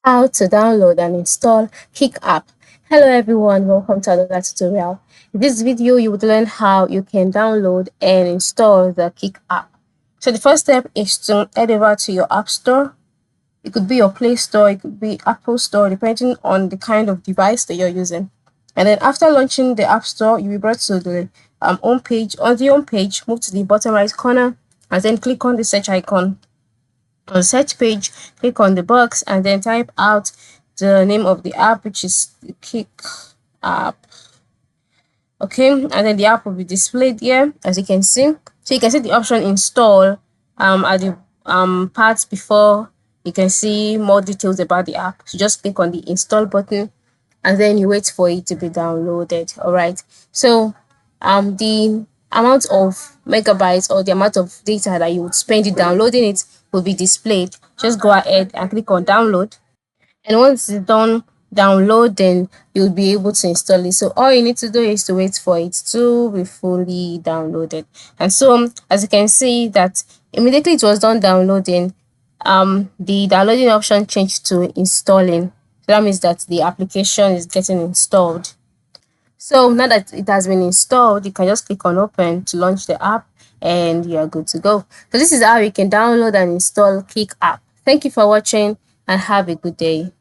How to download and install Kick app. Hello everyone, welcome to another tutorial. In this video, you would learn how you can download and install the Kick app. So the first step is to head over to your app store. It could be your Play Store, it could be Apple Store, depending on the kind of device that you're using. And then after launching the app store, you'll be brought to the home page. On the home page, move to the bottom right corner and then click on the search icon. On the search page, click on the box and then type out the name of the app, which is the Kick app. Okay, and then the app will be displayed here, as you can see. So you can see the option install at the parts before. You can see more details about the app. So just click on the install button and then you wait for it to be downloaded. All right, so the amount of megabytes or the amount of data that you would spend in downloading it will be displayed. Just go ahead and click on download, and once it's done download, then you'll be able to install it. So all you need to do is to wait for it to be fully downloaded. And so as you can see that immediately it was done downloading, the downloading option changed to installing. So that means that the application is getting installed. So now that it has been installed, you can just click on open to launch the app and you're good to go. So this is how you can download and install Kick app. Thank you for watching and have a good day.